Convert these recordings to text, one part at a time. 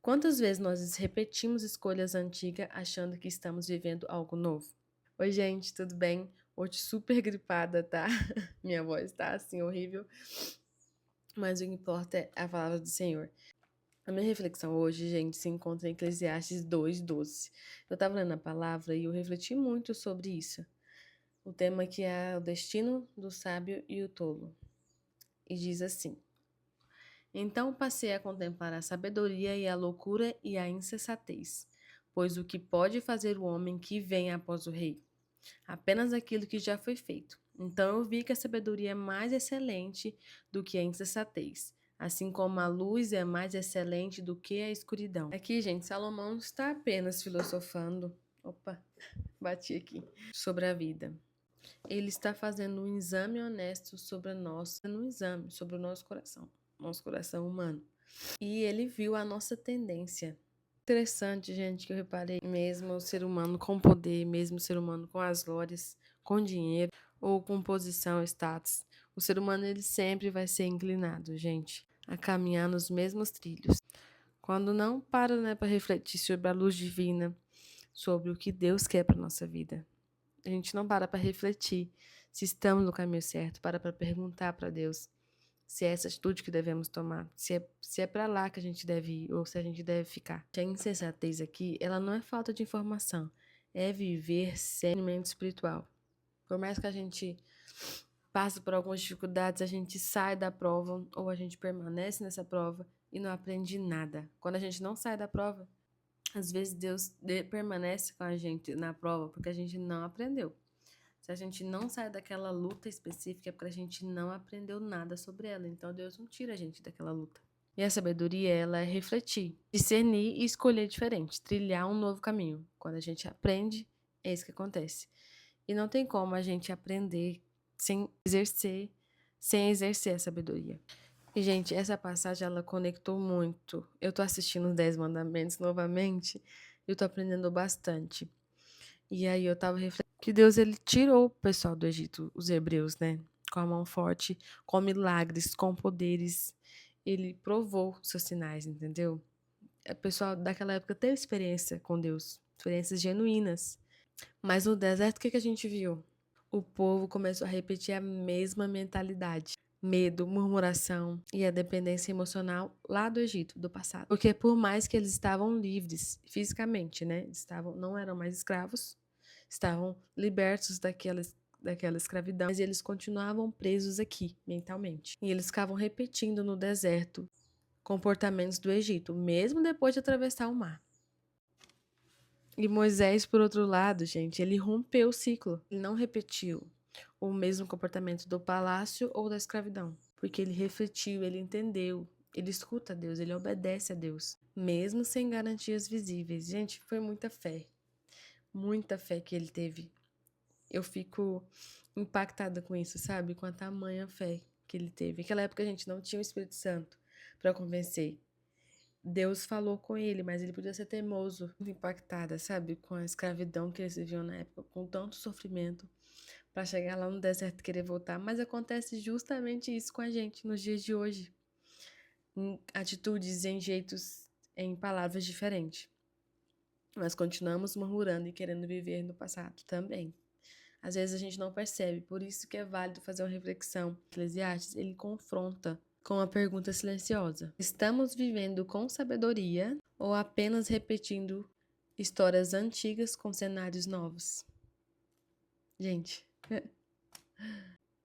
Quantas vezes nós repetimos escolhas antigas achando que estamos vivendo algo novo? Oi, gente, tudo bem? Hoje super gripada, tá? Minha voz tá assim horrível, mas o que importa é a palavra do Senhor. A minha reflexão hoje, gente, se encontra em Eclesiastes 2:12. Eu tava lendo a palavra e eu refleti muito sobre isso. O tema que é o destino do sábio e o tolo. E diz assim: Então passei a contemplar a sabedoria e a loucura e a insensatez, pois o que pode fazer o homem que vem após o rei? Apenas aquilo que já foi feito. Então eu vi que a sabedoria é mais excelente do que a insensatez, assim como a luz é mais excelente do que a escuridão. Aqui, gente, Salomão não está apenas filosofando, opa, bati aqui, sobre a vida. Ele está fazendo um exame honesto sobre sobre o nosso coração humano. E ele viu a nossa tendência. Interessante, gente, que eu reparei, mesmo o ser humano com poder, mesmo o ser humano com as glórias, com dinheiro ou com posição, status, o ser humano ele sempre vai ser inclinado, gente, a caminhar nos mesmos trilhos. Quando não para, né, para refletir sobre a luz divina, sobre o que Deus quer para nossa vida. A gente não para refletir se estamos no caminho certo, para perguntar para Deus se é essa atitude que devemos tomar, se é para lá que a gente deve ir ou se a gente deve ficar. A insensatez aqui, ela não é falta de informação, é viver sem mente espiritual. Por mais que a gente passe por algumas dificuldades, a gente sai da prova ou a gente permanece nessa prova e não aprende nada. Quando a gente não sai da prova, às vezes Deus permanece com a gente na prova porque a gente não aprendeu. Se a gente não sai daquela luta específica, é porque a gente não aprendeu nada sobre ela. Então Deus não tira a gente daquela luta. E a sabedoria, ela é refletir, discernir e escolher diferente, trilhar um novo caminho. Quando a gente aprende, é isso que acontece. E não tem como a gente aprender sem exercer a sabedoria. E, gente, essa passagem, ela conectou muito. Eu tô assistindo os 10 Mandamentos novamente e eu tô aprendendo bastante. E aí eu tava refletindo que Deus, ele tirou o pessoal do Egito, os hebreus, né? Com a mão forte, com milagres, com poderes. Ele provou seus sinais, entendeu? O pessoal daquela época teve experiência com Deus, experiências genuínas. Mas no deserto, o que a gente viu? O povo começou a repetir a mesma mentalidade. Medo, murmuração e a dependência emocional lá do Egito, do passado. Porque por mais que eles estavam livres fisicamente, né? Não eram mais escravos, estavam libertos daquela escravidão, mas eles continuavam presos aqui, mentalmente. E eles ficavam repetindo no deserto comportamentos do Egito, mesmo depois de atravessar o mar. E Moisés, por outro lado, gente, ele rompeu o ciclo. Ele não repetiu o mesmo comportamento do palácio ou da escravidão, porque ele refletiu, ele entendeu, ele escuta a Deus, ele obedece a Deus, mesmo sem garantias visíveis. Gente, foi muita fé que ele teve. Eu fico impactada com isso, sabe? Com a tamanha fé que ele teve. Naquela época a gente não tinha o Espírito Santo para convencer. Deus falou com ele, mas ele podia ser teimoso, impactada, sabe? Com a escravidão que eles viviam na época, com tanto sofrimento, para chegar lá no deserto e querer voltar. Mas acontece justamente isso com a gente nos dias de hoje, em atitudes, em jeitos, em palavras diferentes. Mas continuamos murmurando e querendo viver no passado também. Às vezes a gente não percebe, por isso que é válido fazer uma reflexão. Eclesiastes, ele confronta com a pergunta silenciosa: estamos vivendo com sabedoria ou apenas repetindo histórias antigas com cenários novos? Gente,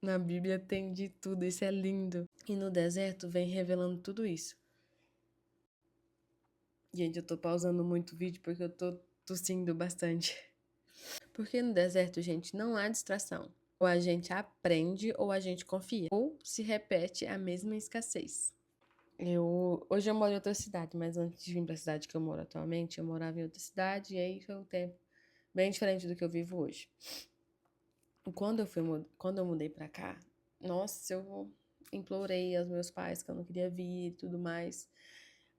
na Bíblia tem de tudo, isso é lindo. E no deserto vem revelando tudo isso. Gente, eu tô pausando muito o vídeo porque eu tô tossindo bastante. Porque no deserto, gente, não há distração. Ou a gente aprende ou a gente confia. Ou se repete a mesma escassez. Hoje eu moro em outra cidade, mas antes de vir para a cidade que eu moro atualmente, eu morava em outra cidade e aí foi um tempo bem diferente do que eu vivo hoje. Quando eu mudei para cá, nossa, eu implorei aos meus pais que eu não queria vir e tudo mais,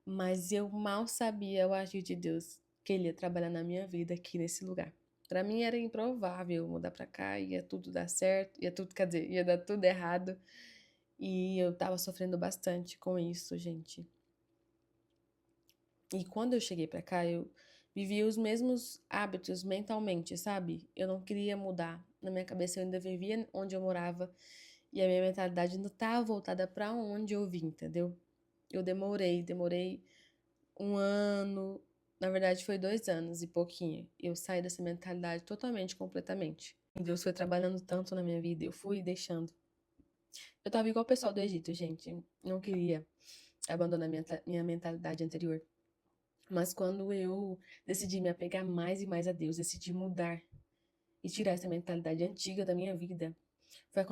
mas eu mal sabia o agir de Deus que ele ia trabalhar na minha vida aqui nesse lugar. Para mim era improvável mudar para cá, ia tudo dar certo, quer dizer, ia dar tudo errado. E eu tava sofrendo bastante com isso, gente. E quando eu cheguei pra cá, eu vivia os mesmos hábitos mentalmente, sabe? Eu não queria mudar. Na minha cabeça eu ainda vivia onde eu morava e a minha mentalidade ainda estava voltada pra onde eu vim, entendeu? Eu demorei 1 ano, na verdade foi 2 anos e pouquinho. Eu saí dessa mentalidade totalmente, completamente. E Deus foi trabalhando tanto na minha vida, eu fui deixando. Eu tava igual o pessoal do Egito, gente. Não queria abandonar minha mentalidade anterior. Mas quando eu decidi me apegar mais e mais a Deus, decidi mudar e tirar essa mentalidade antiga da minha vida, foi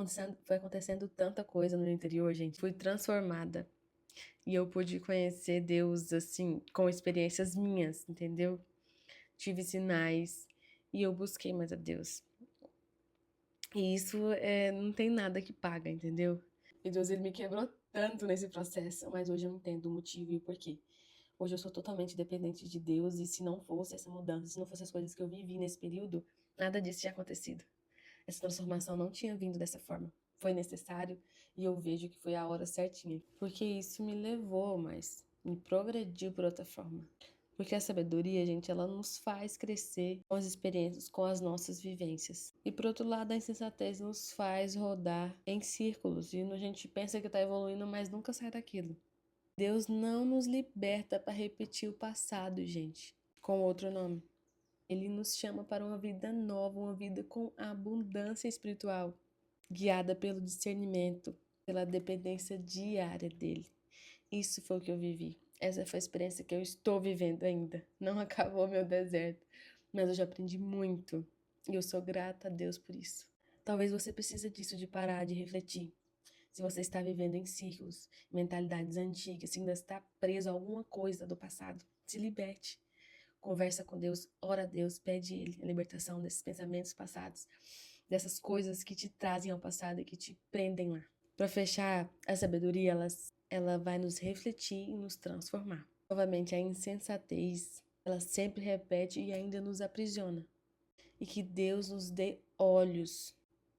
acontecendo tanta coisa no meu interior, gente. Fui transformada. E eu pude conhecer Deus, assim, com experiências minhas, entendeu? Tive sinais e eu busquei mais a Deus. E isso não tem nada que paga, entendeu? E Deus, ele me quebrou tanto nesse processo, mas hoje eu entendo o motivo e o porquê. Hoje eu sou totalmente dependente de Deus e se não fosse essa mudança, se não fosse as coisas que eu vivi nesse período, nada disso tinha acontecido. Essa transformação não tinha vindo dessa forma. Foi necessário e eu vejo que foi a hora certinha. Porque isso me levou mais, me progrediu por outra forma. Porque a sabedoria, gente, ela nos faz crescer com as experiências, com as nossas vivências. E por outro lado, a insensatez nos faz rodar em círculos. E a gente pensa que está evoluindo, mas nunca sai daquilo. Deus não nos liberta para repetir o passado, gente, com outro nome. Ele nos chama para uma vida nova, uma vida com abundância espiritual, guiada pelo discernimento, pela dependência diária dele. Isso foi o que eu vivi. Essa foi a experiência que eu estou vivendo ainda. Não acabou meu deserto, mas eu já aprendi muito e eu sou grata a Deus por isso. Talvez você precise disso, de parar, de refletir. Se você está vivendo em círculos, mentalidades antigas, se ainda está preso a alguma coisa do passado, se liberte. Conversa com Deus, ora a Deus, pede Ele a libertação desses pensamentos passados, dessas coisas que te trazem ao passado e que te prendem lá. Para fechar, a sabedoria, ela vai nos refletir e nos transformar. Novamente, a insensatez, ela sempre repete e ainda nos aprisiona. E que Deus nos dê olhos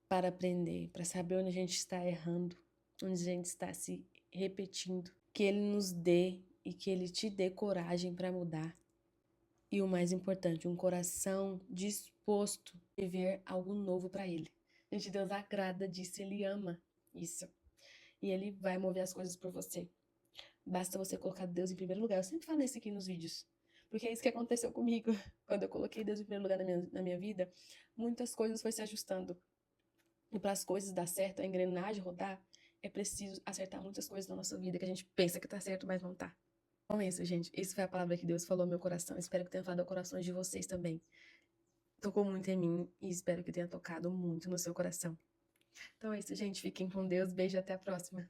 para aprender, para saber onde a gente está errando, onde a gente está se repetindo. Que Ele nos dê e que Ele te dê coragem para mudar. E o mais importante, um coração disposto a viver algo novo para Ele. Gente, Deus agrada disso, Ele ama isso. E Ele vai mover as coisas por você. Basta você colocar Deus em primeiro lugar. Eu sempre falo isso aqui nos vídeos. Porque é isso que aconteceu comigo. Quando eu coloquei Deus em primeiro lugar na minha vida, muitas coisas foram se ajustando. E para as coisas dar certo, a engrenagem rodar, é preciso acertar muitas coisas na nossa vida que a gente pensa que tá certo, mas não tá. Bom, é isso, gente. Isso foi a palavra que Deus falou ao meu coração. Espero que tenha falado ao coração de vocês também. Tocou muito em mim e espero que tenha tocado muito no seu coração. Então é isso, gente. Fiquem com Deus. Beijo, até a próxima.